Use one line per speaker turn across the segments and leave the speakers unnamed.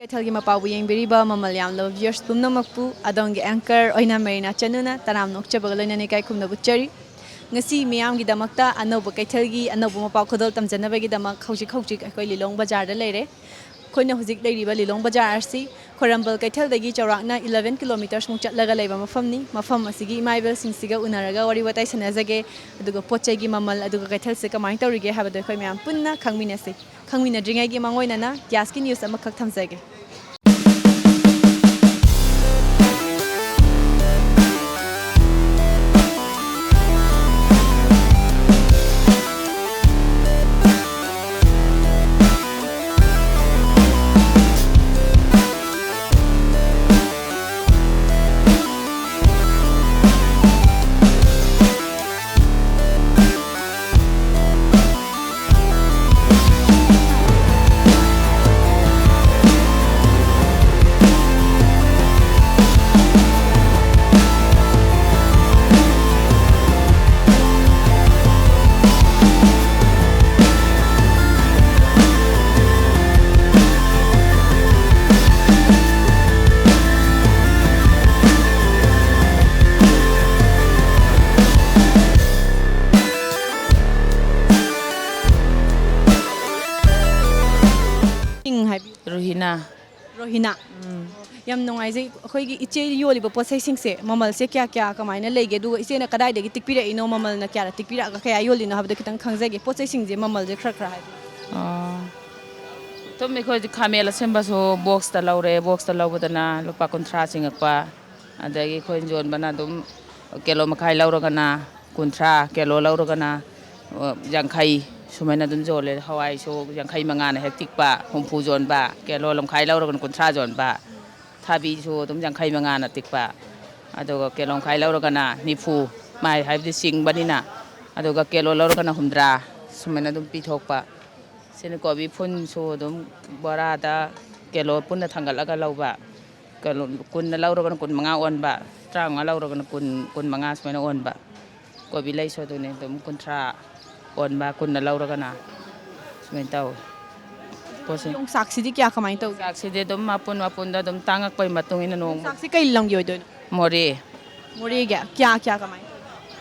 Keithelgi Mapao yengbiriba mamal yamlo viewers pumnamakpu adongi anchor oina marina chanuna taram nokchabaga loinani kai khumna buchari ngasi miyamgi damakta anoba Keithelgi anoba Mapao khodol tamjanabagi damak hojik akoi Lilong Bazar da leire khoina hojik leiriba Lilong Bazar arsi khorambal Keitheldagi chawrakna 11 kilometers muk chatlaga leiba mafam asigi imaibel singsiga unaraga wari watai sanazage aduga pochegi mamal aduga Keithel se kamai tawrige habada khoi myam punna khangminadringai gi mangoinana gas ki news amakak thamjage Rohina yam nongaise khoigi iche yoliba posai singse mamal se kya kamaina lege du iche na kadai degi tikpira ino mamal na kya tikpira ga kya yolina habda kitang khangjage posai singje mamal je khra hai
to me khoi khamela semba so box ta laubadana lupa kontra singakpa adagi khoi jon bana dum kilo makai lauragana kontra kilo lauragana jangkhai sumaina dum jole hawai so jangkhai mangana hektik pa humpu jon ba kilo lamkhai lauragan kontra jon ba thabi so dum jangkhai mangana tikpa adoga kilo khai lauragana nifu mai haibdi sing banina adoga kilo lauragana humdra sumaina dum pithokpa sene kobi phun so dum borada kilo punna thangalaga lauba kilo kunna lauragana kun manga onba tranga lauragana kun manga sumaina onba kobi lai so dune dum kontra onba kunna lauragana sumain taw posi
yung saksi di kya kamai taw
saksi de dum mapun da dum tangak pai matung ina nong
saksi kai lang yo don
more
kya kamai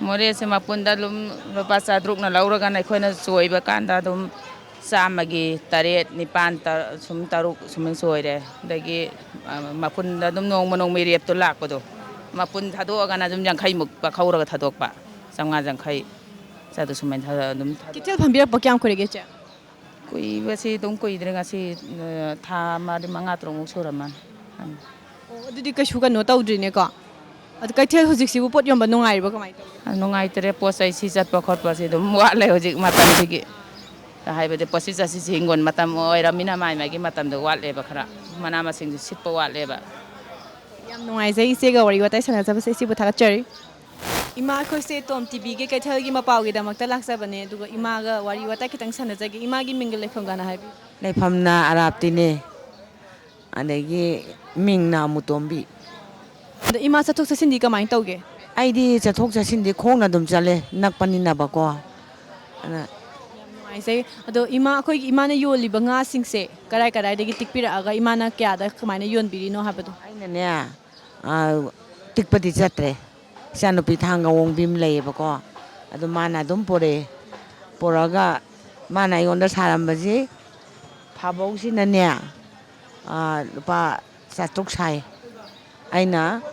more se mapun da lum lupa sadruk na lauragana khoina soiba kanda dum samagi taret nipan sum taruk sumin soire dagi mapun da dum nong manong mirep to lakpado mapun thadogana dum jangkhai muk pa khauraga thadokpa samnga jangkhai sadu sumain dum
Keithel phambira pa kyam korege cha
kui basi dum kui drenga si tha mari manga trong suraman
adudi kashu ka no tawdrine ko ad Keithel hojik sibu pot yomba nongai ba kamai taw
nongai tere posai si chatpa khotpa si dum wale hojik matam sigi haibade posi jasi singon matam oiramina mai gi matam do wale ba khara mana ma sing sitpa wale ba
yam nongai jai se ga wari watai sana jaba se sibu thaga chari ima khoi se TOMTV ge Keithelgi Mapao ge damakta laksa bane duga ima ga wari watai kitang sana jage ima gi mingle lekham gana haibi
leifamna araptine adegi mingna mutombi
da ima sathok sindi kamai tawge
aidi chathok chasindi khongna dum chale nakpani na ba ko ana
say ado ima khoi ima na yoli banga singse karai degi tikpira aga ima na kya da kamaina yon biri no habado
aina ne tikpati chatre sanupi thanga wong bim lei ba ko ado mana dum poraga mana yonda sarambaji phabau sina ne lupa chatuk sai aina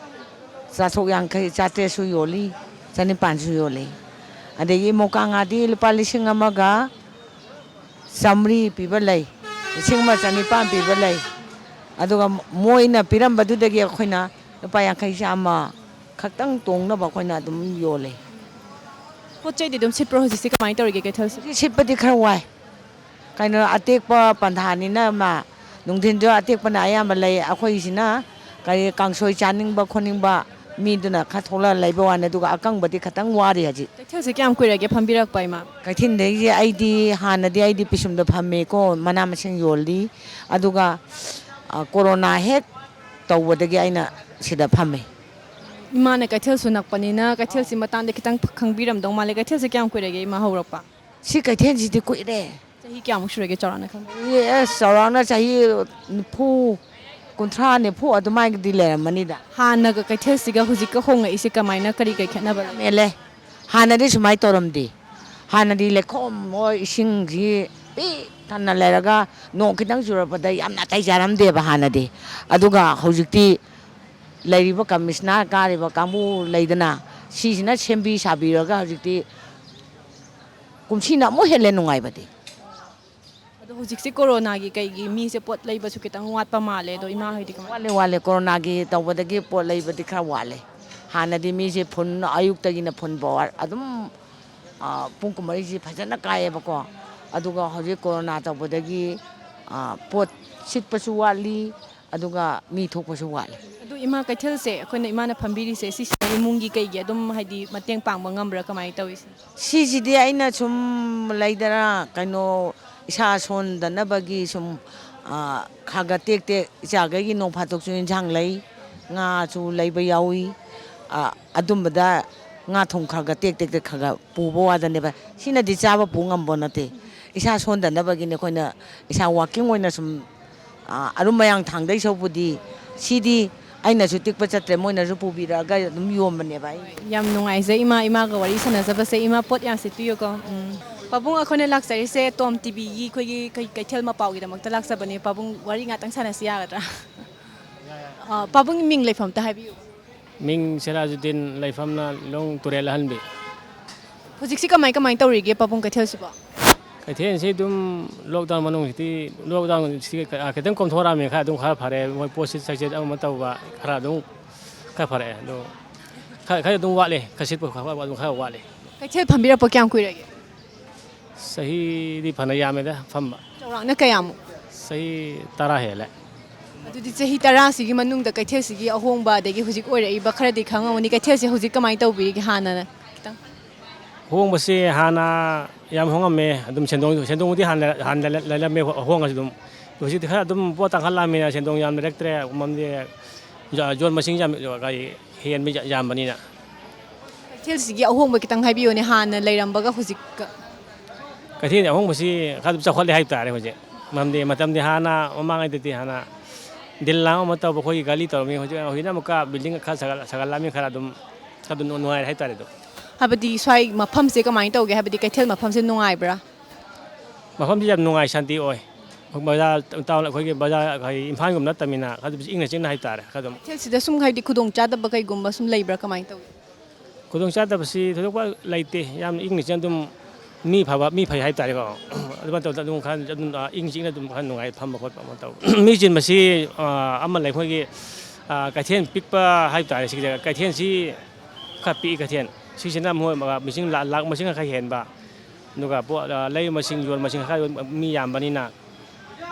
chatuk yang kai chate su yoli chani pan su yoli adegi mokanga di lupa lising amaga samri piba lay singma chani pam piba lay aduga moina piram badu dagi khoina lupa yang kai sama khaktang tong na ba khoina dum yole
pochai de dum sit pro hoji se kamai tawge Keithel
sipati khar wai kaina atek pa pandhani na ma nungthin jo atek pa na ayam lay akhoi sina kai kangsoi chaning ba khoning ba mi duna khathola laiba wana duga akang badi khatang wari haji
Keithel se kyam koirage phambirak pai ma
kaithin de ji id hana de id pisum da phamme ko mana masing yoldi aduga corona hek tawdagi aina sida phamme
Imane Keithel sunak panina Keithel si matang de kitang khangbiram dong male Keithel se kyam koirege ma haurakpa
si Keithel ji de koire
chahi kyam surege chorana khang
yes sarana chahi phu ꯀꯨꯟꯊ꯭ꯔꯥ ꯅꯤꯐꯨ ꯑꯗꯨꯃꯥꯏꯅꯗꯤ ꯂꯩꯔꯝꯃꯅꯤꯗ
ꯍꯥꯟꯅꯒ ꯀꯩꯊꯦꯜꯁꯤꯒ ꯍꯧꯖꯤꯛꯀ ꯍꯣꯡꯉꯛꯏꯁꯦ ꯀꯃꯥꯏꯅ ꯀꯔꯤ ꯈꯦꯠꯅꯕ ꯂꯩ?
ꯃꯦꯜꯂꯦ ꯍꯥꯟꯅꯗꯤ ꯁꯨꯃꯥꯏꯅ ꯇꯧꯔꯝꯗꯦ ꯍꯥꯟꯅꯗꯤ ꯂꯩꯈꯣꯝ ꯍꯣꯏ ꯏꯁꯤꯡꯁꯤ ꯄꯤꯛ ꯊꯟꯅ ꯂꯩꯔꯒ ꯅꯣꯡ ꯈꯤꯇꯪ ꯆꯨꯔꯛꯄꯗ ꯌꯥꯝꯅ ꯅꯥꯇꯩ ꯆꯥꯔꯝꯗꯦꯕ ꯍꯥꯟꯅꯗꯤ ꯑꯗꯨꯒ ꯍꯧꯖꯤꯛꯇꯤ ꯂꯩꯔꯤꯕ ꯀꯃꯤꯁꯅꯥꯔ ꯀꯥꯔꯤꯕ ꯀꯥꯡꯕꯨ ꯂꯩꯗꯅ ꯁꯤꯁꯤꯅ ꯁꯦꯝꯕꯤ ꯁꯥꯕꯤꯔꯒ ꯍꯧꯖꯤꯛꯇꯤ ꯀꯨꯝꯁꯤꯅ ꯑꯃꯨꯛ ꯍꯦꯜꯂꯦ ꯅꯨꯡꯉꯥꯏꯕꯗꯤ
ꯑꯗꯣ ꯍꯧꯖꯤꯛꯁꯦ ꯀꯣꯔꯣꯅꯥꯒꯤ ꯀꯩꯒꯤ ꯃꯤꯁꯦ ꯄꯣꯠ ꯂꯩꯕꯁꯨ ꯈꯤꯇꯪ ꯋꯥꯠꯄ ꯃꯥꯜꯂꯦ ꯑꯗꯣ ꯏꯃꯥ ꯍꯣꯏꯗꯤ ꯀꯃꯥꯏꯅ?
ꯋꯥꯠꯂꯦ ꯀꯣꯔꯣꯅꯥꯒꯤ ꯇꯧꯕꯗꯒꯤ ꯄꯣꯠ ꯂꯩꯕꯗꯤ ꯈꯔ ꯋꯥꯠꯂꯦ ꯍꯥꯟꯅꯗꯤ ꯃꯤꯁꯦ ꯐꯨꯟ ꯑꯌꯨꯛꯇꯒꯤꯅ ꯐꯨꯟ ꯄꯋꯥꯔ ꯑꯗꯨꯝ ꯄꯨꯡ ꯀꯨꯝꯃꯔꯤꯁꯤ ꯐꯖꯅ ꯀꯥꯏꯌꯦꯕꯀꯣ ꯑꯗꯨꯒ ꯍꯧꯖꯤꯛ ꯀꯣꯔꯣꯅꯥ ꯇꯧꯕꯗꯒꯤ ꯄꯣꯠ ꯁꯤꯠꯄꯁꯨ ꯋꯥꯠꯂꯤ ꯑꯗꯨꯒ ꯃꯤ ꯊꯣꯛꯄꯁꯨ ꯋꯥꯠꯂꯤ
ꯑꯗꯣ ꯏꯃꯥ ꯀꯩꯊꯦꯜꯁꯦ ꯑꯩꯈꯣꯏꯅ ꯏꯃꯥꯅ ꯐꯝꯕꯤꯔꯤꯁꯦ ꯁꯤꯁꯤꯅ ꯏꯃꯨꯡꯒꯤ ꯀꯩꯒꯤ ꯑꯗꯨꯝ ꯍꯥꯏꯗꯤ ꯃꯇꯦꯡ ꯄꯥꯡꯕ ꯉꯝꯕ꯭ꯔꯥ ꯀꯃꯥꯏꯅ ꯇꯧꯏꯁꯦ?
ꯁꯤꯁꯤꯗꯤ ꯑꯩꯅ ꯁꯨꯝ ꯂꯩꯗꯅ ꯀꯩꯅꯣ ꯏꯁꯥ ꯁꯣꯟꯗꯅꯕꯒꯤ ꯁꯨꯝ ꯈꯥꯒ ꯇꯦꯛ ꯇꯦꯛ ꯏꯆꯥꯈꯩꯒꯤ ꯅꯣꯡ ꯐꯥꯗꯣꯛꯁꯨ ꯏꯟꯁꯥꯡ ꯂꯩ ꯉꯥꯁꯨ ꯂꯩꯕ ꯌꯥꯎꯏ ꯑꯗꯨꯝꯕꯗ ꯉꯥ ꯊꯨꯝ ꯈꯔꯒ ꯇꯦꯛ ꯇꯦꯛ ꯈꯔꯒ ꯄꯨꯕ ꯋꯥꯗꯅꯦꯕ ꯁꯤꯅꯗꯤ ꯆꯥꯕ ꯄꯨ ꯉꯝꯕ ꯅꯠꯇꯦ ꯏꯁꯥ ꯁꯣꯟꯗꯅꯕꯒꯤꯅꯤ ꯑꯩꯈꯣꯏꯅ ꯏꯁꯥ ꯋꯥꯛꯀꯤꯡ ꯑꯣꯏꯅ ꯁꯨꯝ ꯑꯔꯨꯝ ꯃꯌꯥꯡ ꯊꯥꯡꯗꯩ ꯁꯧꯕꯨꯗꯤ ꯁꯤꯗꯤ ꯑꯩꯅꯁꯨ ꯇꯤꯛꯄ ꯆꯠꯇ꯭ꯔꯦ ꯃꯣꯏꯅꯁꯨ ꯄꯨꯕꯤꯔꯛꯑꯒ ꯑꯗꯨꯝ ꯌꯣꯟꯕꯅꯦꯕ ꯑꯩ
ꯌꯥꯝ ꯅꯨꯡꯉꯥꯏꯖꯩ ꯏꯃꯥꯒ ꯋꯥꯔꯤ ꯁꯥꯟꯅꯖꯕꯁꯦ ꯏꯃꯥ ꯄꯣꯠ ꯌꯥꯝ ꯁꯤꯠꯄꯤꯌꯨꯀꯣ꯫ ꯄꯥꯕꯨꯡ ꯑꯩꯈꯣꯏꯅ ꯂꯥꯛꯆꯔꯤꯁꯦ ꯇꯣꯝ ꯇꯤꯚꯤꯒꯤ ꯑꯩꯈꯣꯏꯒꯤ ꯀꯩꯊꯦꯜ ꯃꯄꯥꯎꯒꯤꯗꯃꯛꯇ ꯂꯥꯛꯆꯕꯅꯦ ꯄꯥꯕꯨꯡ ꯋꯥꯔꯤ ꯉꯥꯛꯇꯪ ꯁꯥꯟꯅꯁꯤ ꯌꯥꯒꯗ꯭ꯔꯥ? ꯄꯥꯕꯨꯡꯒꯤ ꯃꯤꯡ ꯂꯩꯐꯝꯇ ꯍꯥꯏꯕꯤꯌꯨ꯫
ꯃꯤꯡ ꯁꯦꯔꯥꯖꯨꯗꯤꯟ ꯂꯩꯐꯝꯅ ꯂꯤꯂꯣꯡ ꯇꯨꯔꯦꯜ ꯑꯍꯟꯕꯤ꯫
ꯍꯧꯖꯤꯛꯁꯤ ꯀꯃꯥꯏ ꯇꯧꯔꯤꯒꯦ ꯄꯥꯕꯨꯡ ꯀꯩꯊꯦꯜꯁꯤꯕꯣ?
ꯀꯩꯊꯦꯜꯁꯤ ꯑꯗꯨꯝ ꯂꯣꯛꯗꯥꯎꯟ ꯃꯅꯨꯡꯁꯤꯗꯤ ꯂꯣꯛꯗꯥꯎꯟꯁꯤ ꯈꯤꯇꯪ ꯀꯣꯝꯊꯣꯔꯛꯑꯝꯃꯦ ꯈꯔ ꯐꯔꯦ ꯃꯣꯏ ꯄꯣꯠꯁꯤ ꯆꯩꯆꯦꯠ ꯑꯃ ꯇꯧꯕ ꯈꯔ ꯑꯗꯨꯝ ꯈꯔ ꯐꯔꯛꯑꯦ ꯑꯗꯣ ꯈꯔ ꯑꯗꯨꯝ ꯋꯥꯠꯂꯤ ꯈꯔ ꯁꯤꯠꯄ ꯑꯗꯨꯝ ꯈꯔ ꯋꯥꯠꯂꯤ꯫
ꯀꯩꯊꯦꯜ ꯐꯝꯕꯤꯔꯛꯄ ꯀꯌꯥꯝ ꯀꯨꯏꯔꯒꯦ?
ꯆꯍꯤꯗꯤ ꯐꯅ ꯌꯥꯝꯃꯦꯗ ꯐꯝꯕ꯫
ꯆꯥꯎꯔꯥꯛꯅ ꯀꯌꯥꯃꯨꯛ?
ꯆꯍꯤ 10 ꯍꯦꯜꯂꯦ꯫
ꯑꯗꯨꯗꯤ ꯆꯍꯤ 10ꯁꯤꯒꯤ ꯃꯅꯨꯡꯗ ꯀꯩꯊꯦꯜꯁꯤꯒꯤ ꯑꯍꯣꯡꯕ ꯑꯗꯒꯤ ꯍꯧꯖꯤꯛ ꯑꯣꯏꯔꯛꯏꯕ ꯈꯔꯗꯤ ꯈꯪꯉꯝꯒꯅꯤ ꯀꯩꯊꯦꯜꯁꯤ ꯍꯧꯖꯤꯛ ꯀꯃꯥꯏꯅ ꯇꯧꯕꯤꯔꯤꯒꯦ ꯍꯥꯟꯅꯅ ꯈꯤꯇꯪ?
ꯍꯣꯡꯕꯁꯤ ꯍꯥꯟꯅ ꯌꯥꯝ ꯍꯣꯡꯉꯝꯃꯦ ꯑꯗꯨꯝ ꯁꯦꯟꯗꯣꯡꯕꯨꯗꯤ ꯍꯥꯟꯅ ꯂꯩꯔꯝꯃꯦ ꯍꯣꯡꯉꯁꯨ ꯑꯗꯨꯝ ꯍꯧꯖꯤꯛꯇꯤ ꯈꯔ ꯑꯗꯨꯝ ꯄꯣꯠ ꯇꯥꯡꯈꯠꯂꯛꯑꯃꯤꯅ ꯁꯦꯟꯗꯣꯡ ꯌꯥꯝ ꯂꯩꯔꯛꯇ꯭ꯔꯦ ꯃꯔꯝꯗꯤ ꯌꯣꯟ ꯃꯁꯤꯡ ꯍꯦꯟꯕ ꯌꯥꯝꯕꯅꯤꯅ꯫
ꯀꯩꯊꯦꯜꯁꯤꯒꯤ ꯑꯍꯣꯡꯕ ꯈꯤꯇꯪ ꯍꯥꯏꯕꯤꯌꯨꯅꯦ ꯍꯥꯟꯅ ꯂꯩꯔꯝꯕꯒ ꯍꯧꯖꯤꯛꯀ?
ꯀꯩꯊꯦꯜꯒꯤ ꯑꯍꯣꯡꯕꯁꯤ ꯈꯔ ꯑꯗꯨꯝ ꯆꯥꯎꯈꯠꯂꯦ ꯍꯥꯏꯕ ꯇꯥꯔꯦ ꯍꯧꯖꯤꯛ ꯃꯇꯝꯗꯤ ꯍꯥꯟꯅ ꯃꯃꯥꯡꯉꯩꯗꯗꯤ ꯍꯥꯟꯅ ꯗꯤꯜ ꯂꯥꯡ ꯑꯃ ꯇꯧꯕ ꯑꯩꯈꯣꯏꯒꯤ ꯒꯥꯔꯤ ꯇꯧꯔꯝꯃꯤ ꯍꯧꯖꯤꯛꯅ ꯑꯃꯨꯛꯀ ꯕꯤꯜꯗꯤꯡ ꯈꯔ ꯁꯥꯒꯠꯂꯝꯃꯤ ꯈꯔ ꯑꯗꯨꯝ ꯅꯨꯡꯉꯥꯏꯔꯦ ꯍꯥꯏꯇꯥꯔꯦ ꯑꯗꯨꯝ꯫
ꯍꯥꯏꯕꯗꯤ ꯁ꯭ꯋꯥꯏ ꯃꯐꯝꯁꯦ ꯀꯃꯥꯏꯅ ꯇꯧꯒꯦ ꯍꯥꯏꯕꯗꯤ ꯀꯩꯊꯦꯜ ꯃꯐꯝꯁꯦ ꯅꯨꯡꯉꯥꯏꯕ꯭ꯔꯥ?
ꯃꯐꯝꯁꯤ ꯌꯥꯝ ꯅꯨꯡꯉꯥꯏ ꯁꯥꯟꯇꯤ ꯑꯣꯏ ꯕꯖꯥꯔ ꯇꯥꯎꯟ ꯑꯩꯈꯣꯏꯒꯤ ꯕꯖꯥꯔ ꯏꯝꯐꯥꯜꯒꯨꯝꯕ ꯅꯠꯇꯕꯅꯤꯅ ꯈꯔ ꯏꯪꯅ ꯆꯤꯛꯅ ꯍꯥꯏꯇꯥꯔꯦ ꯈꯔ ꯑꯗꯨꯝ꯫
ꯀꯩꯊꯦꯜꯁꯤꯗ ꯁꯨꯝ ꯍꯥꯏꯕꯗꯤ ꯈꯨꯗꯣꯡꯆꯥꯗꯕ ꯀꯩꯒꯨꯝꯕ ꯁꯨꯝ ꯂꯩꯕ꯭ꯔꯥ ꯀꯃꯥꯏꯅ ꯇꯧꯏ?
ꯈꯨꯗꯣꯡꯆꯥꯗꯕꯁꯤ ꯊꯣꯏꯗꯣꯛꯄ ꯂꯩꯇꯦ ꯌꯥꯝ ꯏꯪꯅ ꯆꯤꯛꯅ ꯑꯗꯨꯝ ꯃꯤ ꯐꯩ ꯍꯥꯏꯇꯥꯔꯦꯀꯣ ꯑꯗꯨꯃꯥꯏꯅ ꯇꯧꯗꯅ ꯑꯗꯨꯝ ꯈꯔ ꯑꯗꯨꯝ ꯏꯪ ꯆꯤꯛꯅ ꯑꯗꯨꯝ ꯈꯔ ꯅꯨꯡꯉꯥꯏ ꯐꯝꯕ ꯈꯣꯠꯄ ꯑꯃ ꯇꯧꯕ ꯃꯤ ꯆꯤꯟꯕꯁꯤ ꯑꯃ ꯂꯩ ꯑꯩꯈꯣꯏꯒꯤ ꯀꯩꯊꯦꯜ ꯄꯤꯛꯄ ꯍꯥꯏꯕ ꯇꯥꯔꯦ ꯁꯤꯒꯤ ꯀꯩꯊꯦꯜꯁꯤ ꯈꯔ ꯄꯤꯛꯏ ꯀꯩꯊꯦꯜ ꯁꯤꯁꯤꯅ ꯃꯣꯏ ꯃꯤꯁꯤꯡ ꯂꯥꯛ ꯃꯁꯤꯡ ꯈꯔ ꯍꯦꯟꯕ ꯑꯗꯨꯒ ꯂꯩꯔꯤꯕ ꯃꯁꯤꯡ ꯌꯣꯟ ꯃꯁꯤꯡ ꯈꯔ ꯃꯤ ꯌꯥꯝꯕꯅꯤꯅ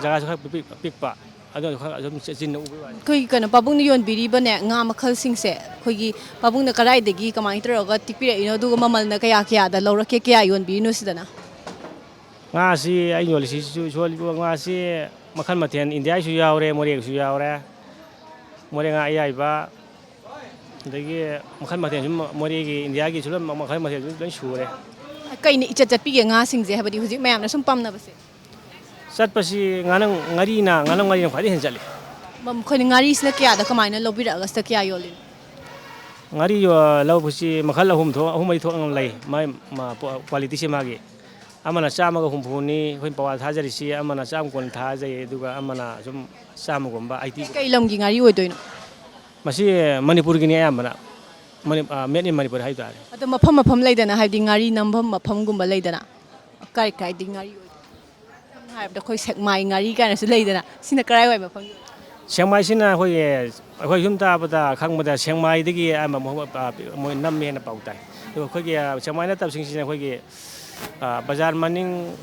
ꯖꯒꯥꯁꯨ ꯈꯔ ꯄꯤꯛꯄ ꯑꯗꯨꯅ ꯈꯔ ꯑꯗꯨꯝ ꯆꯤꯟꯅ ꯎꯕꯒꯤ ꯋꯥꯅꯤ꯫
ꯑꯩꯈꯣꯏꯒꯤ ꯄꯥꯕꯨꯡꯅ ꯌꯣꯟꯕꯤꯔꯤꯕꯅꯦ ꯉꯥ ꯃꯈꯜꯁꯤꯡꯁꯦ ꯑꯩꯈꯣꯏꯒꯤ ꯄꯥꯕꯨꯡꯅ ꯀꯗꯥꯏꯗꯒꯤ ꯀꯃꯥꯏꯅ ꯇꯧꯔꯒ ꯇꯤꯛꯄꯤꯔꯛꯏꯅꯣ ꯑꯗꯨꯒ ꯃꯃꯜꯅ ꯀꯌꯥꯗ ꯂꯧꯔꯛꯀꯦ ꯀꯌꯥ ꯌꯣꯟꯕꯤꯔꯤꯅꯣ ꯁꯤꯗꯅ?
ꯉꯥꯁꯤ ꯑꯩ ꯌꯣꯜꯂꯤꯕ ꯉꯥꯁꯤ ꯃꯈꯜ ꯃꯊꯦꯜ ꯏꯟꯗꯤꯌꯥꯒꯤꯁꯨ ꯌꯥꯎꯔꯦ ꯃꯣꯔꯦꯒꯤꯁꯨ ꯌꯥꯎꯔꯦ ꯃꯣꯔꯦ ꯉꯥ ꯑꯌꯥꯏꯕ ꯑꯗꯒꯤ ꯃꯈꯜ ꯃꯊꯦꯜ ꯁꯨꯝ ꯃꯣꯔꯦꯒꯤ ꯏꯟꯗꯤꯌꯥꯒꯤꯁꯨ ꯃꯈꯜ ꯃꯊꯦꯜ ꯂꯣꯏ ꯁꯨꯔꯦ꯫
ꯀꯩꯅ ꯏꯆꯠ ꯆꯠꯄꯤꯒꯦ ꯉꯥꯁꯤꯡꯁꯦ ꯍꯥꯏꯕꯗꯤ ꯍꯧꯖꯤꯛ ꯃꯌꯥꯝꯅ ꯁꯨꯝ ꯄꯥꯝꯅꯕꯁꯦ?
ꯆꯠꯄꯁꯤ ꯉꯥꯔꯤꯅ ꯈ꯭ꯋꯥꯏꯗꯒꯤ ꯍꯦꯟꯅ ꯆꯠꯂꯤ꯫
ꯑꯩꯈꯣꯏꯅ ꯉꯥꯔꯤꯁꯤꯅ ꯀꯌꯥꯗ ꯀꯃꯥꯏꯅ ꯂꯧꯕꯤꯔꯛꯑꯒ ꯁꯤꯗ ꯀꯌꯥ ꯌꯣꯜꯂꯤꯅꯣ?
ꯉꯥꯔꯤ ꯂꯧꯕꯁꯤ ꯃꯈꯜ ꯑꯍꯨꯝ ꯃꯔꯤ ꯊꯣꯛꯅ ꯂꯩ ꯃꯥꯒꯤ ꯀ꯭ꯋꯥꯂꯤꯇꯤꯁꯤ ꯃꯥꯒꯤ ꯑꯃꯅ 150ꯅꯤ ꯑꯩꯈꯣꯏꯅ ꯄꯋꯥ ꯊꯥꯖꯔꯤꯁꯤ ꯑꯃꯅ 140 ꯊꯥꯖꯩ ꯑꯗꯨꯒ ꯑꯃꯅ ꯁꯨꯝ 100ꯒꯨꯝꯕ 80ꯒꯨꯝꯕ꯫
ꯀꯩ ꯂꯝꯒꯤ ꯉꯥꯔꯤ ꯑꯣꯏꯗꯣꯏꯅꯣ?
ꯃꯁꯤ ꯃꯅꯤꯄꯨꯔꯒꯤꯅꯤ ꯑꯌꯥꯝꯕꯅ ꯃꯦꯠ ꯏꯟ ꯃꯅꯤꯄꯨꯔ ꯍꯥꯏꯇꯥꯔꯦ꯫
ꯑꯗꯣ ꯃꯐꯝ ꯂꯩꯗꯅ ꯍꯥꯏꯕꯗꯤ ꯉꯥꯔꯤ ꯅꯝꯐꯝ ꯃꯐꯝꯒꯨꯝꯕ ꯂꯩꯗꯅ ꯀꯥꯏꯗꯒꯤ ꯉꯥꯔꯤ ꯑꯣꯏꯗꯣꯏꯅꯣ? ꯁꯝꯅ ꯍꯥꯏꯔꯕꯗ ꯑꯩꯈꯣꯏ ꯁꯦꯛꯃꯥꯏ ꯉꯥꯔꯤ ꯀꯥꯏꯅꯁꯨ ꯂꯩꯗꯅ ꯁꯤꯅ ꯀꯔꯥꯏꯋꯥꯏ ꯃꯐꯝꯒꯤ ꯑꯣꯏꯗꯣꯏꯅꯣ?
ꯁꯦꯛꯃꯥꯏꯁꯤꯅ ꯑꯩꯈꯣꯏ ꯁꯨꯝ ꯇꯥꯕꯗ ꯈꯪꯕꯗ ꯁꯦꯛꯃꯥꯏꯗꯒꯤ ꯃꯣꯏ ꯅꯝꯃꯦꯅ ꯄꯥꯎ ꯇꯥꯏ ꯑꯗꯨꯒ ꯑꯩꯈꯣꯏꯒꯤ ꯁꯦꯛꯃꯥꯏ ꯅꯠꯇꯕꯁꯤꯡꯁꯤꯅ ꯑꯩꯈꯣꯏꯒꯤ ꯕꯖꯥꯔ ꯃꯅꯤꯡ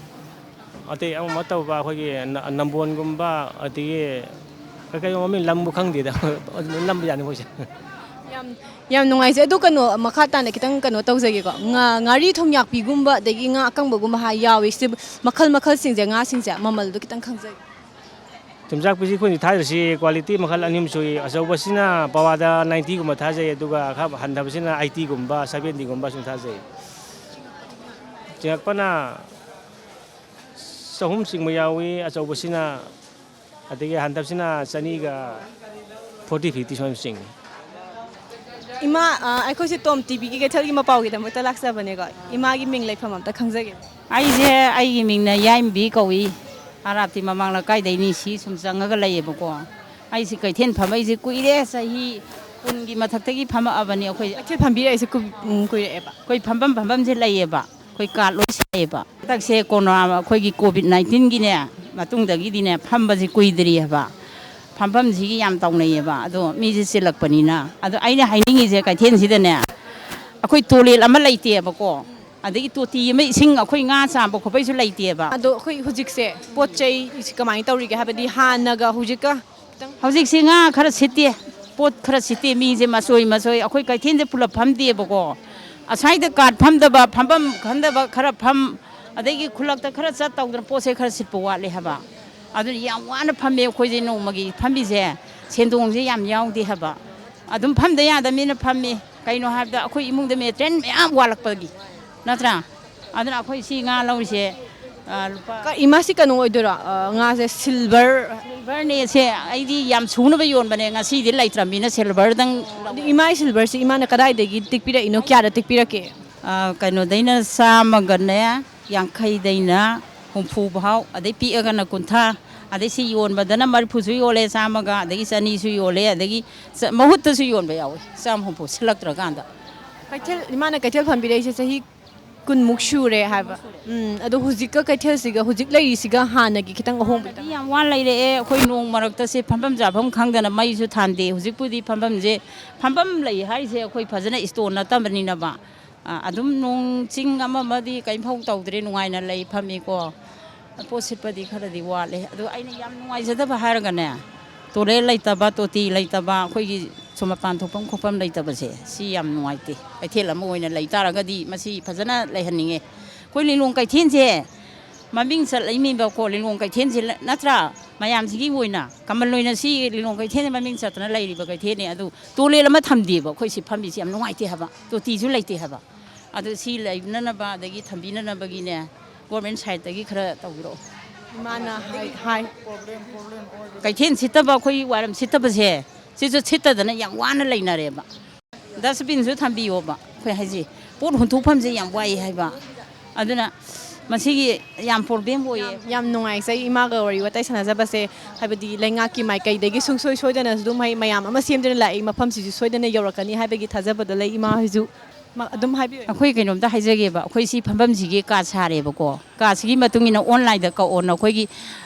ꯑꯇꯩ ꯑꯃ ꯇꯧꯕ ꯑꯩꯈꯣꯏꯒꯤ ꯅꯝꯕꯣꯟꯒꯨꯝꯕ ꯑꯗꯒꯤ ꯀꯩꯅꯣ ꯃꯃꯤꯡ ꯂꯝꯕꯨ ꯈꯪꯗꯦꯗ ꯅꯝꯕ ꯌꯥꯅꯤ ꯃꯣꯏꯁꯦ꯫
ꯌꯥꯝ ꯅꯨꯡꯉꯥꯏꯖꯩ ꯑꯗꯣ ꯃꯈꯥ ꯇꯥꯅ ꯈꯤꯇꯪ ꯇꯧꯖꯒꯦꯀꯣ ꯉꯥꯔꯤ ꯊꯨꯝꯌꯥꯛꯄꯤꯒꯨꯝꯕ ꯑꯗꯒꯤ ꯉꯥ ꯑꯀꯪꯕꯒꯨꯝꯕ ꯌꯥꯎꯏ ꯁꯤ ꯃꯈꯜꯁꯤꯡꯁꯦ ꯉꯥꯁꯤꯡꯁꯦ ꯃꯃꯜꯗꯣ ꯈꯤꯇꯪ ꯈꯪꯖꯒꯦ꯫
ꯊꯨꯝꯌꯥꯛꯄꯤꯁꯤ ꯑꯩꯈꯣꯏꯅ ꯊꯥꯖꯔꯤꯁꯤ ꯀ꯭ꯋꯥꯂꯤꯇꯤ ꯃꯈꯜ ꯑꯅꯤ ꯑꯍꯨꯝ ꯁꯨꯏ ꯑꯆꯧꯕꯁꯤꯅ ꯄꯋꯥꯗ 90ꯒꯨꯝꯕ ꯊꯥꯖꯩ ꯑꯗꯨꯒ ꯈꯔ ꯍꯟꯊꯕꯁꯤꯅ 80ꯒꯨꯝꯕ 70ꯒꯨꯝꯕ ꯁꯨꯝ ꯊꯥꯖꯩ꯫ ꯆꯤꯡꯉꯛꯄꯅ 100 ꯆꯤꯡꯕ ꯌꯥꯎꯏ ꯑꯆꯧꯕꯁꯤꯅ ꯑꯗꯒꯤ ꯍꯟꯗꯛꯁꯤꯅ ꯆꯅꯤꯒ 40-50 ꯁꯨꯃꯥꯏꯅ ꯆꯤꯡꯉꯤ
ꯏꯃꯥ ꯑꯩꯈꯣꯏꯁꯦ ꯇꯣꯝ ꯇꯤꯚꯤꯒꯤ ꯀꯩꯊꯦꯜꯒꯤ ꯃꯄꯥꯎꯒꯤꯗꯃꯛꯇ ꯂꯥꯛꯆꯕꯅꯦꯀꯣ ꯏꯃꯥꯒꯤ ꯃꯤꯡ ꯂꯩꯐꯝ ꯑꯝꯇ ꯈꯪꯖꯒꯦ
ꯑꯩꯁꯦ ꯑꯩꯒꯤ ꯃꯤꯡꯅ ꯌꯥꯏꯝꯕꯤ ꯀꯧꯏ ꯑꯔꯥꯞꯇꯤ ꯃꯃꯥꯡ ꯂꯩꯀꯥꯏꯗꯩꯅꯤ ꯁꯤ ꯁꯨꯝ ꯆꯪꯉꯒ ꯂꯩꯌꯦꯕꯀꯣ ꯑꯩꯁꯤ ꯀꯩꯊꯦꯜ ꯐꯝꯃꯛꯏꯁꯦ ꯀꯨꯏꯔꯦ ꯆꯍꯤ 10ꯒꯤ ꯃꯊꯛꯇꯒꯤ ꯐꯝꯃꯛꯑꯕꯅꯤ ꯑꯩꯈꯣꯏ
ꯀꯩꯊꯦꯜ ꯐꯝꯕꯤꯔꯛꯏꯁꯦ ꯀꯨꯏꯔꯛꯑꯦꯕ
ꯑꯩꯈꯣꯏ ꯐꯝꯐꯝꯁꯦ ꯂꯩꯌꯦꯕ ꯑꯩꯈꯣꯏ ꯀꯥꯔꯠ ꯂꯣꯏ ꯁꯥꯏꯌꯦꯕ ꯍꯟꯗꯛꯁꯦ ꯀꯣꯔꯣꯅꯥ ꯑꯩꯈꯣꯏꯒꯤ ꯀꯣꯚꯤꯗ-19ꯒꯤꯅꯦ ꯃꯇꯨꯡꯗꯒꯤꯗꯤꯅꯦ ꯐꯝꯕꯁꯦ ꯀꯨꯏꯗ꯭ꯔꯤꯑꯕ ꯐꯝꯐꯝꯁꯤꯒꯤ ꯌꯥꯝ ꯇꯧꯅꯩꯌꯦꯕ ꯑꯗꯣ ꯃꯤꯁꯦ ꯆꯤꯜꯂꯛꯄꯅꯤꯅ ꯑꯗꯣ ꯑꯩꯅ ꯍꯥꯏꯅꯤꯡꯉꯤꯁꯦ ꯀꯩꯊꯦꯜꯁꯤꯗꯅꯦ ꯑꯩꯈꯣꯏ ꯇꯣꯏꯂꯦꯠ ꯑꯃ ꯂꯩꯇꯦꯕꯀꯣ ꯑꯗꯒꯤ ꯇꯣꯇꯤ ꯑꯃ ꯏꯁꯤꯡ ꯑꯩꯈꯣꯏ ꯉꯥ ꯆꯥꯝꯕ ꯈꯣꯠꯄꯩꯁꯨ ꯂꯩꯇꯦꯕ
ꯑꯗꯣ ꯑꯩꯈꯣꯏ ꯍꯧꯖꯤꯛꯁꯦ ꯄꯣꯠ ꯆꯩ ꯀꯃꯥꯏꯅ ꯇꯧꯔꯤꯒꯦ ꯍꯥꯏꯕꯗꯤ ꯍꯥꯟꯅꯒ ꯍꯧꯖꯤꯛꯀ ꯈꯤꯇꯪ
ꯍꯧꯖꯤꯛꯁꯤ ꯉꯥ ꯈꯔ ꯁꯤꯠꯇꯦ ꯄꯣꯠ ꯈꯔ ꯁꯤꯠꯇꯦ ꯃꯤꯁꯦ ꯃꯆꯣꯏ ꯑꯩꯈꯣꯏ ꯀꯩꯊꯦꯜꯁꯦ ꯄꯨꯂꯞ ꯐꯝꯗꯦꯕꯀꯣ ꯑꯁ꯭ꯋꯥꯏꯗ ꯀꯥꯔꯠ ꯐꯝꯗꯕ ꯐꯝꯐꯝ ꯈꯟꯗꯕ ꯈꯔ ꯐꯝ ꯑꯗꯒꯤ ꯈꯨꯜꯂꯛꯇ ꯈꯔ ꯆꯠ ꯇꯧꯗꯅ ꯄꯣꯠꯁꯦ ꯈꯔ ꯁꯤꯠꯄ ꯋꯥꯠꯂꯦ ꯍꯥꯏꯕ ꯑꯗꯨꯅ ꯌꯥꯝ ꯋꯥꯅ ꯐꯝꯃꯦ ꯑꯩꯈꯣꯏꯁꯦ ꯅꯣꯡꯃꯒꯤ ꯐꯝꯕꯤꯁꯦ ꯁꯦꯟꯗꯣꯡꯁꯦ ꯌꯥꯝ ꯌꯥꯎꯗꯦ ꯍꯥꯏꯕ ꯑꯗꯨꯝ ꯐꯝꯗ ꯌꯥꯗꯕꯅꯤꯅ ꯐꯝꯃꯤ ꯀꯩꯅꯣ ꯍꯥꯏꯕꯗ ꯑꯩꯈꯣꯏ ꯏꯃꯨꯡꯗ ꯃꯦꯇꯔꯤꯌꯦꯜ ꯃꯌꯥꯝ ꯋꯥꯠꯂꯛꯄꯒꯤ ꯅꯠꯇ꯭ꯔꯥ ꯑꯗꯨꯅ ꯑꯩꯈꯣꯏ ꯁꯤ ꯉꯥ ꯂꯧꯔꯤꯁꯦ ꯂꯨꯄꯥ
ꯏꯃꯥꯁꯤ ꯀꯩꯅꯣ ꯑꯣꯏꯗꯣꯏꯔꯣ ꯉꯥꯁꯦ ꯁꯤꯜꯚꯔ
ꯁꯤꯜꯚꯔꯅꯦꯁꯦ ꯑꯩꯗꯤ ꯌꯥꯝ ꯁꯨꯅꯕ ꯌꯣꯟꯕꯅꯦ ꯉꯁꯤꯗꯤ ꯂꯩꯇ꯭ꯔꯕꯅꯤꯅ ꯁꯤꯜꯚꯔꯗꯪ
ꯑꯗꯨ ꯏꯃꯥꯒꯤ ꯁꯤꯜꯚꯔꯁꯤ ꯏꯃꯥꯅ ꯀꯗꯥꯏꯗꯒꯤ ꯇꯤꯛꯄꯤꯔꯛꯏꯅꯣ ꯀꯌꯥꯗ ꯇꯤꯛꯄꯤꯔꯛꯀꯦ
ꯀꯩꯅꯣꯗꯩꯅ 100ꯒꯅꯦ 50ꯗꯩꯅ 60 ꯐꯥꯎ ꯑꯗꯩ ꯄꯤꯛꯑꯒꯅ 50 ꯑꯗꯩ ꯁꯤ ꯌꯣꯟꯕꯗꯅ 40ꯁꯨ ꯌꯣꯜꯂꯦ 100ꯒ ꯑꯗꯒꯤ 200ꯁꯨ ꯌꯣꯜꯂꯦ ꯑꯗꯒꯤ ꯃꯍꯨꯠꯇꯁꯨ ꯌꯣꯟꯕ ꯌꯥꯎꯋꯤ 160 ꯁꯤꯜꯂꯛꯇ꯭ꯔꯀꯥꯟꯗ
ꯏꯃꯥꯅ ꯀꯩꯊꯦꯜ ꯐꯝꯕꯤꯔꯛꯏꯁꯦ ꯆꯍꯤ 10ꯃꯨꯛ ꯁꯨꯔꯦ ꯍꯥꯏꯕ ꯑꯗꯣ ꯍꯧꯖꯤꯛꯀ ꯀꯩꯊꯦꯜꯁꯤꯒ ꯍꯧꯖꯤꯛ ꯂꯩꯔꯤꯁꯤꯒ ꯍꯥꯟꯅꯒꯤ ꯈꯤꯇꯪ ꯑꯍꯣꯡꯕ
ꯍꯥꯟꯅꯗꯤ ꯌꯥꯝ ꯋꯥꯅ ꯂꯩꯔꯛꯑꯦ ꯑꯩꯈꯣꯏ ꯅꯣꯡ ꯃꯔꯛꯇꯁꯦ ꯐꯝꯐꯝ ꯆꯥꯐꯝ ꯈꯪꯗꯅ ꯃꯩꯁꯨ ꯊꯥꯟꯗꯦ ꯍꯧꯖꯤꯛꯄꯨꯗꯤ ꯐꯝꯐꯝ ꯂꯩ ꯍꯥꯏꯁꯦ ꯑꯩꯈꯣই ꯐꯖꯅ ꯏꯁꯇꯣꯟ ꯅꯠꯇꯕꯅꯤꯅꯕ ꯑꯗꯨꯝ ꯅꯣꯡ ꯆꯤꯡ ꯑꯃꯗꯤ ꯀꯔꯤꯝꯐꯥꯎ ꯇꯧꯗ꯭ꯔꯦ ꯅꯨꯡꯉꯥꯏꯅ ꯂꯩ ꯐꯝꯃꯤꯀꯣ ꯄꯣꯠ ꯁꯤꯠꯄꯗꯤ ꯈꯔꯗꯤ ꯋꯥꯠꯂꯦ ꯑꯗꯣ ꯑꯩꯅ ꯌꯥꯝ ꯅꯨꯡꯉꯥꯏꯖꯗꯕ ꯍꯥꯏꯔꯒꯅꯦ ꯇꯣꯏꯂꯦꯠ ꯂꯩꯇꯕ ꯇꯣꯇꯤ ꯂꯩꯇꯕ ꯑꯩꯈꯣꯏꯒꯤ ꯁꯨꯝ ꯃꯄꯥꯟ ꯊꯣꯛꯐꯝ ꯈꯣꯠꯐꯝ ꯂꯩꯇꯕꯁꯦ ꯁꯤ ꯌꯥꯝ ꯅꯨꯡꯉꯥꯏꯇꯦ ꯀꯩꯊꯦꯜ ꯑꯃ ꯑꯣꯏꯅ ꯂꯩ ꯇꯥꯔꯒꯗꯤ ꯃꯁꯤ ꯐꯖꯅ ꯂꯩꯍꯟꯅꯤꯡꯉꯦ ꯑꯩꯈꯣꯏ ꯂꯤꯂꯣꯡ ꯀꯩꯊꯦꯜꯁꯦ ꯃꯃꯤꯡ ꯆꯠꯂꯛꯏꯃꯤꯕꯀꯣ ꯂꯤꯂꯣꯡ ꯀꯩꯊꯦꯜꯁꯦ ꯅꯠꯇ꯭ꯔꯥ ꯃꯌꯥꯝꯁꯤꯒꯤ ꯑꯣꯏꯅ ꯀꯃꯟ ꯑꯣꯏꯅ ꯁꯤ ꯂꯤꯂꯣꯡ ꯀꯩꯊꯦꯜꯁꯦ ꯃꯃꯤꯡ ꯆꯠꯇꯅ ꯂꯩꯔꯤꯕ ꯀꯩꯊꯦꯜꯅꯤ ꯑꯗꯨ ꯇꯣꯏꯂꯦꯠ ꯑꯃ ꯊꯝꯗꯦꯕ ꯑꯩꯈꯣꯏ ꯁꯤ ꯐꯝꯕꯤꯁꯤ ꯌꯥꯝ ꯅꯨꯡꯉꯥꯏꯇꯦ ꯍꯥꯏꯕ ꯇꯣꯇꯤꯁꯨ ꯂꯩꯇꯦ ꯍꯥꯏꯕ ꯑꯗꯨ ꯁꯤ ꯂꯩꯅꯅꯕ ꯑꯗꯒꯤ ꯊꯝꯕꯤꯅꯅꯕꯒꯤꯅꯦ ꯒꯣꯔꯃꯦꯟ ꯁꯥꯏꯠꯇꯒꯤ ꯈꯔ ꯇꯧꯕꯤꯔꯛꯑꯣ
ꯏꯃꯥꯅ ꯍꯥꯏ
ꯀꯩꯊꯦꯜ ꯁꯤꯠꯇꯕ ꯑꯩꯈꯣꯏ ꯋꯥꯏꯔꯝ ꯁꯤꯠꯇꯕꯁꯦ ꯁꯤꯁꯨ ꯁꯤꯠꯇꯗꯅ ꯌꯥꯝ ꯋꯥꯅ ꯂꯩꯅꯔꯦꯕ ꯗꯁꯕꯤꯟꯁꯨ ꯊꯝꯕꯤꯌꯣꯕ ꯑꯩꯈꯣꯏ ꯍꯥꯏꯁꯤ ꯄꯣꯠ ꯍꯨꯟꯊꯣꯛꯐꯝꯁꯦ ꯌꯥꯝ ꯋꯥꯏ ꯍꯥꯏꯕ ꯑꯗꯨꯅ ꯃꯁꯤꯒꯤ ꯌꯥꯝ ꯄ꯭ꯔꯣꯕ꯭ꯂꯦꯝ ꯑꯣꯏꯌꯦ
ꯌꯥꯝ ꯅꯨꯡꯉꯥꯏꯖꯩ ꯏꯃꯥꯒ ꯋꯥꯔꯤ ꯋꯥꯇꯥꯏ ꯁꯥꯟꯅꯖꯕꯁꯦ ꯍꯥꯏꯕꯗꯤ ꯂꯩꯉꯥꯛꯀꯤ ꯃꯥꯏꯀꯩꯗꯒꯤ ꯁꯨꯡꯁꯣꯏ ꯁꯣꯏꯗꯅꯁꯨ ꯑꯗꯨꯝ ꯃꯌꯥꯝ ꯑꯃ ꯁꯦꯝꯗꯨꯅ ꯂꯥꯛꯏ ꯃꯐꯝꯁꯤꯁꯨ ꯁꯣꯏꯗꯅ ꯌꯧꯔꯛꯀꯅꯤ ꯍꯥꯏꯕꯒꯤ ꯊꯥꯖꯕꯗ ꯂꯩ ꯏꯃꯥꯍꯣꯏꯁꯨ ꯑꯗꯨꯝ ꯍꯥꯏꯕꯤꯌꯨ
ꯑꯩꯈꯣꯏ ꯀꯩꯅꯣꯝꯇ ꯍꯥꯏꯖꯒꯦꯕ ꯑꯩꯈꯣꯏ ꯁꯤ ꯐꯝꯐꯝꯁꯤꯒꯤ ꯀꯥꯔꯠ ꯁꯥꯔꯦꯕꯀꯣ ꯀꯥꯔꯠꯁꯤꯒꯤ ꯃꯇꯨꯡ ꯏꯟꯅ ꯑꯣꯟꯂꯥꯏꯟꯗ ꯀꯛꯑꯣꯅ ꯑꯩꯈꯣꯏꯒꯤ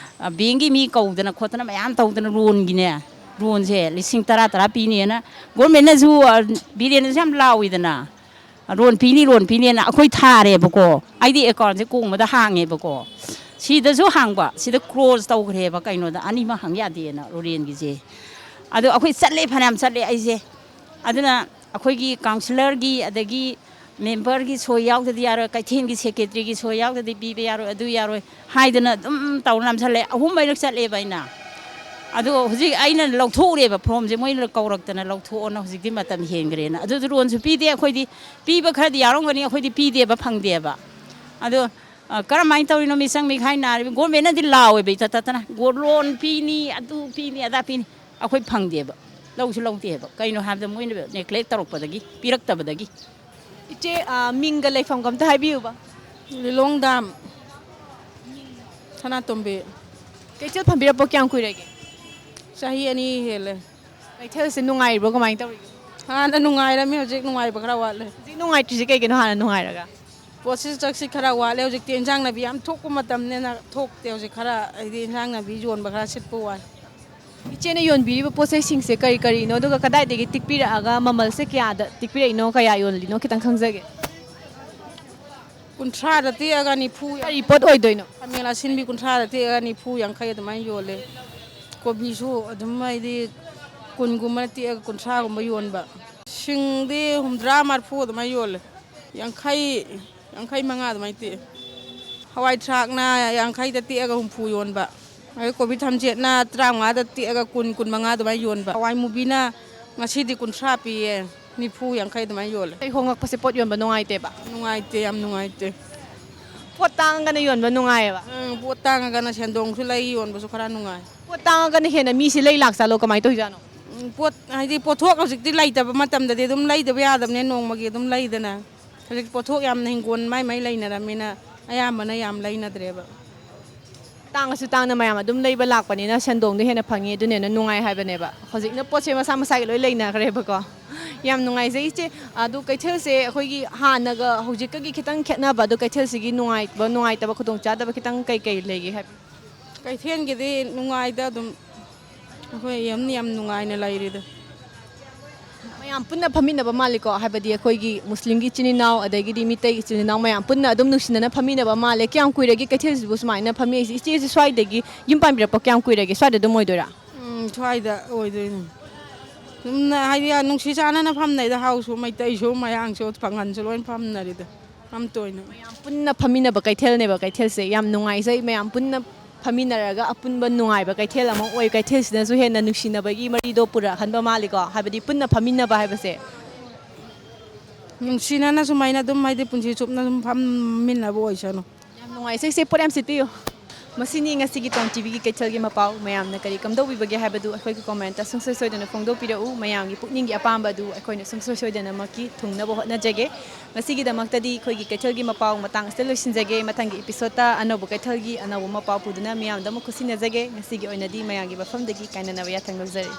ꯕꯦꯡꯒꯤ ꯃꯤ ꯀꯧꯗꯅ ꯈꯣꯠꯇꯅ ꯃꯌꯥꯝ ꯇꯧꯗꯅ ꯂꯣꯟꯒꯤꯅꯦ ꯂꯣꯟꯁꯦ 10,000 ꯄꯤꯅꯦꯅ ꯒꯣꯔꯃꯦꯟꯅꯁꯨ ꯕꯤꯔꯦꯟꯅꯁꯨ ꯌꯥꯝ ꯂꯥꯎꯏꯗꯅ ꯂꯣꯟ ꯄꯤꯅꯦꯅ ꯑꯩꯈꯣꯏ ꯊꯥꯔꯦꯕꯀꯣ ꯑꯩꯗꯤ ꯑꯦꯀꯥꯎꯟꯁꯦ ꯀꯣꯡꯕꯗ ꯍꯥꯡꯉꯦꯕꯀꯣ ꯁꯤꯗꯁꯨ ꯍꯥꯡꯕ ꯁꯤꯗ ꯀ꯭ꯂꯣꯖ ꯇꯧꯈ꯭ꯔꯦꯕ ꯀꯩꯅꯣꯗ ꯑꯅꯤꯃꯛ ꯍꯥꯡ ꯌꯥꯗꯦꯅ ꯔꯨꯔꯦꯟꯒꯤꯁꯦ ꯑꯗꯣ ꯑꯩꯈꯣꯏ ꯆꯠꯂꯦ ꯐꯅꯌꯥꯝ ꯆꯠꯂꯦ ꯑꯩꯁꯦ ꯑꯗꯨꯅ ꯑꯩꯈꯣꯏꯒꯤ ꯀꯥꯎꯟꯁꯤꯂꯔꯒꯤ ꯑꯗꯒꯤ ꯃꯦꯝꯕꯔꯒꯤ ꯁꯣꯏ ꯌꯥꯎꯗꯗꯤ ꯌꯥꯔꯣꯏ ꯀꯩꯊꯦꯜꯒꯤ ꯁꯦꯀ꯭ꯔꯦꯇꯔꯤꯒꯤ ꯁꯣꯏ ꯌꯥꯎꯗꯗꯤ ꯄꯤꯕ ꯌꯥꯔꯣꯏ ꯑꯗꯨ ꯌꯥꯔꯣꯏ ꯍꯥꯏꯗꯅ ꯑꯗꯨꯝ ꯇꯧꯔ ꯅꯝꯁꯜꯂꯦ 3 ꯆꯠꯂꯦꯕ ꯑꯩꯅ ꯑꯗꯣ ꯍꯧꯖꯤꯛ ꯑꯩꯅ ꯂꯧꯊꯣꯛꯎꯔꯦꯕ ꯐꯣꯔꯝꯁꯦ ꯃꯣꯏꯅ ꯀꯧꯔꯛꯇꯅ ꯂꯧꯊꯣꯛꯑꯣꯅ ꯍꯧꯖꯤꯛꯇꯤ ꯃꯇꯝ ꯍꯦꯟꯈ꯭ꯔꯦꯅ ꯑꯗꯨꯁꯨ ꯂꯣꯟꯁꯨ ꯄꯤꯗꯦ ꯑꯩꯈꯣꯏꯗꯤ ꯄꯤꯕ ꯈꯔꯗꯤ ꯌꯥꯎꯔꯝꯒꯅꯤ ꯑꯩꯈꯣꯏꯗꯤ ꯄꯤꯗꯦꯕ ꯐꯪꯗꯦꯕ ꯑꯗꯣ ꯀꯔꯝꯍꯥꯏꯅ ꯇꯧꯔꯤꯅꯣ ꯃꯤꯆꯪ ꯃꯤꯈꯥꯏ ꯅꯥꯔꯤꯕ ꯒꯣꯔꯃꯦꯟꯅꯗꯤ ꯂꯥꯎꯋꯦꯕ ꯏꯊꯠꯇꯅ ꯂꯣꯟ ꯄꯤꯅꯤ ꯑꯗꯨ ꯄꯤꯅꯤ ꯑꯗꯥ ꯄꯤꯅꯤ ꯑꯩꯈꯣꯏ ꯐꯪꯗꯦꯕ ꯂꯧꯁꯨ ꯂꯧꯗꯦꯕ ꯀꯩꯅꯣ ꯍꯥꯏꯕꯗ ꯃꯣꯏꯅ ꯅꯦꯒ꯭ꯂꯦꯛ ꯇꯧꯔꯛꯄꯗꯒꯤ ꯄꯤꯔꯛꯇꯕꯗꯒꯤ
ꯏꯆꯦ ꯃꯤꯡꯒ ꯂꯩꯐꯝꯒ ꯑꯝꯇ ꯍꯥꯏꯕꯤꯌꯨꯕ
ꯂꯤꯂꯣꯡ ꯗꯥꯝ ꯁꯅꯥꯇꯣꯝꯕꯤ
ꯀꯩꯊꯦꯜ ꯐꯝꯕꯤꯔꯛꯄ ꯀꯌꯥꯝ ꯀꯨꯏꯔꯒꯦ
ꯆꯍꯤ 2 ꯍꯦꯜꯂꯦ
ꯀꯩꯊꯦꯜꯁꯦ ꯅꯨꯡꯉꯥꯏꯔꯤꯕ꯭ꯔꯣ ꯀꯃꯥꯏꯅ ꯇꯧꯔꯤꯒꯦ
ꯍꯥꯟꯅ ꯅꯨꯡꯉꯥꯏꯔꯝꯃꯤ ꯍꯧꯖꯤꯛ ꯅꯨꯡꯉꯥꯏꯕ ꯈꯔ ꯋꯥꯠꯂꯦ
ꯍꯧꯖꯤꯛ ꯅꯨꯡꯉꯥꯏꯇ꯭ꯔꯤꯁꯦ ꯀꯩꯒꯤꯅꯣ ꯍꯥꯟꯅ ꯅꯨꯡꯉꯥꯏꯔꯒ
ꯄꯣꯠꯁꯤ ꯆꯛꯁꯤ ꯈꯔ ꯋꯥꯠꯂꯦ ꯍꯧꯖꯤꯛꯇꯤ ꯏꯟꯖꯥꯡ ꯅꯥꯄꯤ ꯌꯥꯝ ꯊꯣꯛꯄ ꯃꯇꯝꯅꯤꯅ ꯊꯣꯛꯇꯦ ꯍꯧꯖꯤꯛ ꯈꯔ ꯍꯥꯏꯗꯤ ꯏꯟꯖꯥꯡ ꯅꯥꯄꯤ ꯌꯣꯟꯕ ꯈꯔ ꯁꯤꯠꯄ ꯋꯥꯏ
ꯏꯆꯦꯅ ꯌꯣꯟꯕꯤꯔꯤꯕ ꯄꯣꯠꯆꯩꯁꯤꯡꯁꯦ ꯀꯔꯤ ꯀꯔꯤꯅꯣ ꯑꯗꯨꯒ ꯀꯗꯥꯏꯗꯒꯤ ꯇꯤꯛꯄꯤꯔꯛꯑꯒ ꯃꯃꯜꯁꯦ ꯀꯌꯥꯗ ꯇꯤꯛꯄꯤꯔꯛꯏꯅꯣ ꯀꯌꯥ ꯌꯣꯜꯂꯤꯅꯣ ꯈꯤꯇꯪ ꯈꯪꯖꯒꯦ
30ꯗ ꯇꯦꯛꯑꯒ 90
ꯀꯔꯤ ꯄꯣꯠ ꯑꯣꯏꯗꯣꯏꯅꯣ
ꯈꯥꯃꯦꯟ ꯑꯁꯤꯟꯕꯤ 30ꯗ ꯇꯦꯛꯑꯒ 90 50 ꯑꯗꯨꯃꯥꯏꯅ ꯌꯣꯜꯂꯦ ꯀꯣꯕꯤꯁꯨ ꯑꯗꯨꯝ ꯍꯥꯏꯗꯤ 10ꯒꯨꯝꯕ ꯇꯦꯛꯑꯒ 30ꯒꯨꯝꯕ ꯌꯣꯟꯕ ꯁꯤꯡꯗꯤ 50 40 ꯑꯗꯨꯃꯥꯏꯅ ꯌꯣꯜꯂꯦ 50 55 ꯑꯗꯨꯃꯥꯏꯅ ꯇꯦꯛꯑꯦ ꯍꯋꯥꯏ ꯊꯔꯥꯛꯅ 50ꯗ ꯇꯦꯛꯑꯒ 60 ꯌꯣꯟꯕ ꯑꯗꯩ ꯀꯣꯕꯤ ꯊꯝꯆꯦꯠꯅ 35ꯗ ꯇꯦꯛꯑꯒ 10 25 ꯑꯗꯨꯃꯥꯏꯅ ꯌꯣꯟꯕ ꯍꯋꯥꯏ ꯃꯨꯕꯤꯅ ꯉꯁꯤꯗꯤ 30 ꯄꯤꯌꯦ 90 50 ꯑꯗꯨꯃꯥꯏꯅ ꯌꯣꯜꯂꯦ
ꯍꯣꯡꯉꯛꯄꯁꯦ ꯄꯣꯠ ꯌꯣꯟꯕ ꯅꯨꯡꯉꯥꯏꯇꯦꯕ
ꯅꯨꯡꯉꯥꯏꯇꯦ ꯌꯥꯝ ꯅꯨꯡꯉꯥꯏꯇꯦ
ꯄꯣꯠ ꯇꯥꯡꯉꯒꯅ ꯌꯣꯟꯕ ꯅꯨꯡꯉꯥꯏꯌꯦꯕ
ꯄꯣꯠ ꯇꯥꯡꯉꯒꯅ ꯁꯦꯟꯗꯣꯡꯁꯨ ꯂꯩ ꯌꯣꯟꯕꯁꯨ ꯈꯔ ꯅꯨꯡꯉꯥꯏ
ꯄꯣꯠ ꯇꯥꯡꯉꯒꯅ ꯍꯦꯟꯅ ꯃꯤꯁꯤ ꯂꯩ ꯂꯥꯛꯆꯥꯠꯂꯣ ꯀꯃꯥꯏꯅ ꯇꯧꯖꯥꯠꯅꯣ
ꯄꯣꯠ ꯍꯥꯏꯗꯤ ꯄꯣꯠꯊꯣꯛ ꯍꯧꯖꯤꯛꯇꯤ ꯂꯩꯇꯕ ꯃꯇꯝꯗꯗꯤ ꯑꯗꯨꯝ ꯂꯩꯗꯕ ꯌꯥꯗꯕꯅꯦ ꯅꯣꯡꯃꯒꯤ ꯑꯗꯨꯝ ꯂꯩꯗꯅ ꯍꯧꯖꯤꯛ ꯄꯣꯠꯊꯣꯛ ꯌꯥꯝꯅ ꯍꯤꯡꯒꯣꯜ ꯃꯥꯏ ꯂꯩꯅꯔꯝꯃꯤꯅ ꯑꯌꯥꯝꯕꯅ ꯌꯥꯝ ꯂꯩꯅꯗ꯭ꯔꯦꯕ
ꯇꯥꯡꯉꯁꯨ ꯇꯥꯡꯅ ꯃꯌꯥꯝ ꯑꯗꯨꯝ ꯂꯩꯕ ꯂꯥꯛꯄꯅꯤꯅ ꯁꯦꯟꯗꯣꯡꯗꯣ ꯍꯦꯟꯅ ꯐꯪꯉꯤ ꯑꯗꯨꯅ ꯅꯨꯡꯉꯥꯏ ꯍꯥꯏꯕꯅꯦꯕ ꯍꯧꯖꯤꯛꯅ ꯄꯣꯠꯁꯦ ꯃꯁꯥ ꯃꯁꯥꯒꯤ ꯂꯣꯏ ꯂꯩꯅꯈ꯭ꯔꯦꯕꯀꯣ ꯌꯥꯝ ꯅꯨꯡꯉꯥꯏꯖꯩ ꯏꯆꯦ ꯑꯗꯨ ꯀꯩꯊꯦꯜꯁꯦ ꯑꯩꯈꯣꯏꯒꯤ ꯍꯥꯟꯅꯒ ꯍꯧꯖꯤꯛꯀꯒꯤ ꯈꯤꯇꯪ ꯈꯦꯠꯅꯕ ꯑꯗꯨ ꯀꯩꯊꯦꯜꯁꯤꯒꯤ ꯅꯨꯡꯉꯥꯏꯕ ꯅꯨꯡꯉꯥꯏꯇꯕ ꯈꯨꯗꯣꯡꯆꯥꯗꯕ ꯈꯤꯇꯪ ꯀꯩ ꯂꯩꯒꯦ ꯍꯥꯏꯕꯤꯌꯨ
ꯀꯩꯊꯦꯜꯒꯤꯗꯤ ꯅꯨꯡꯉꯥꯏꯗ ꯑꯗꯨꯝ ꯑꯩꯈꯣꯏ ꯌꯥꯝ ꯅꯨꯡꯉꯥꯏꯅ ꯂꯩꯔꯤꯗ
ꯃꯌꯥꯝ ꯄꯨꯟꯅ ꯐꯝꯃꯤꯟꯅꯕ ꯃꯥꯜꯂꯤꯀꯣ ꯍꯥꯏꯕꯗꯤ ꯑꯩꯈꯣꯏꯒꯤ ꯃꯨꯁꯂꯤꯝꯒꯤ ꯏꯆꯤꯟ ꯏꯅꯥꯎ ꯑꯗꯒꯤꯗꯤ ꯃꯤꯇꯩ ꯏꯆꯤꯟ ꯏꯅꯥꯎ ꯃꯌꯥꯝ ꯄꯨꯟꯅ ꯑꯗꯨꯝ ꯅꯨꯡꯁꯤꯅꯅ ꯐꯝꯃꯤꯟꯅꯕ ꯃꯥꯜꯂꯦ ꯀꯌꯥꯝ ꯀꯨꯏꯔꯒꯦ ꯀꯩꯊꯦꯜꯁꯤꯕꯨ ꯁꯨꯃꯥꯏꯅ ꯐꯝꯃꯤꯁꯤ ꯏꯆꯦꯁꯤ ꯁ꯭ꯋꯥꯏꯗꯒꯤ ꯌꯨꯝ ꯄꯥꯟꯕꯤꯔꯛꯄ ꯀꯌꯥꯝ ꯀꯨꯏꯔꯒꯦ ꯁ꯭ꯋꯥꯏꯗ ꯑꯗꯨꯝ ꯑꯣꯏꯗꯣꯏꯔꯥ
ꯁ꯭ꯋꯥꯏꯗ ꯑꯣꯏꯗꯣꯏꯅꯤ ꯑꯗꯨꯝ ꯍꯥꯏꯗꯤ ꯅꯨꯡꯁꯤ ꯆꯥꯟꯅꯅ ꯐꯝꯅꯩꯗ ꯍꯥꯎꯁꯨ ꯃꯩꯇꯩꯁꯨ ꯃꯌꯥꯡꯁꯨ ꯄꯥꯡꯒꯟꯁꯨ ꯂꯣꯏ ꯐꯝꯅꯔꯤꯗ ꯌꯥꯝ ꯇꯣꯏꯅ
ꯃꯌꯥꯝ ꯄꯨꯟꯅ ꯐꯝꯃꯤꯟꯅꯕ ꯀꯩꯊꯦꯜꯅꯦꯕ ꯀꯩꯊꯦꯜꯁꯦ ꯌꯥꯝ ꯅꯨꯡꯉꯥꯏꯖꯩ ꯃꯌꯥꯝ ꯄꯨꯟꯅ ꯐꯝꯃꯤꯟꯅꯔꯒ ꯑꯄꯨꯟꯕ ꯅꯨꯡꯉꯥꯏꯕ ꯀꯩꯊꯦꯜ ꯑꯃ ꯑꯣꯏ ꯀꯩꯊꯦꯜꯁꯤꯅꯁꯨ ꯍꯦꯟꯅ ꯅꯨꯡꯁꯤꯅꯕꯒꯤ ꯃꯔꯤꯗꯣ ꯄꯨꯔꯛꯍꯟꯕ ꯃꯥꯜꯂꯤꯀꯣ ꯍꯥꯏꯕꯗꯤ ꯄꯨꯟꯅ ꯐꯝꯃꯤꯟꯅꯕ ꯍꯥꯏꯕꯁꯦ
ꯅꯨꯡꯁꯤꯅꯅ ꯁꯨꯃꯥꯏꯅ ꯑꯗꯨꯝ ꯍꯥꯏꯗꯤ ꯄꯨꯟꯁꯤ ꯆꯨꯞꯅ ꯁꯨꯝ ꯐꯝꯃꯤꯟꯅꯕ ꯑꯣꯏꯁꯅꯨ
ꯌꯥꯝ ꯅꯨꯡꯉꯥꯏꯖꯩ ꯏꯆꯦ ꯄꯣꯠ ꯌꯥꯝ ꯁꯤꯠꯄꯤꯌꯨ ꯃꯁꯤꯅꯤ ꯉꯁꯤꯒꯤ ꯇꯣꯝ ꯇꯤꯚꯤꯒꯤ ꯀꯩꯊꯦꯜꯒꯤ ꯃꯄꯥꯎ ꯃꯌꯥꯝꯅ ꯀꯔꯤ ꯀꯝꯗꯧꯕꯤꯕꯒꯦ ꯍꯥꯏꯕꯗꯨ ꯑꯩꯈꯣꯏꯒꯤ ꯀꯣꯃꯦꯟꯇ ꯁꯨꯡꯁꯣꯏ ꯁꯣꯏꯗꯅ ꯐꯣꯡꯗꯣꯛꯄꯤꯔꯛꯎ ꯃꯌꯥꯝꯒꯤ ꯄꯨꯛꯅꯤꯡꯒꯤ ꯑꯄꯥꯝꯕ ꯑꯗꯨ ꯑꯩꯈꯣꯏꯅ ꯁꯨꯡꯁꯣꯏ ꯁꯣꯏꯗꯅꯃꯛꯀꯤ ꯊꯨꯡꯅꯕ ꯍꯣꯠꯅꯖꯒꯦ ꯉꯁꯤꯒꯤꯗꯃꯛꯇꯗꯤ ꯑꯩꯈꯣꯏꯒꯤ ꯀꯩꯊꯦꯜꯒꯤ ꯃꯄꯥꯎ ꯃꯇꯥꯡ ꯑꯁꯤꯗ ꯂꯣꯏꯁꯤꯟꯖꯒꯦ ꯃꯊꯪꯒꯤ ꯏꯄꯤꯁꯣꯗꯇ ꯑꯅꯧꯕ ꯀꯩꯊꯦꯜꯒꯤ ꯑꯅꯧꯕ ꯃꯄꯥꯎ ꯄꯨꯗꯨꯅ ꯃꯤꯌꯥꯝꯗ ꯑꯃꯨꯛ ꯈꯨꯠꯁꯤꯟꯅꯖꯒꯦ ꯉꯁꯤꯒꯤ ꯑꯣꯏꯅꯗꯤ ꯃꯌꯥꯝꯒꯤ ꯃꯐꯝꯗꯒꯤ ꯀꯥꯏꯅꯅꯕ ꯌꯥꯊꯪ ꯂꯧꯖꯔꯤ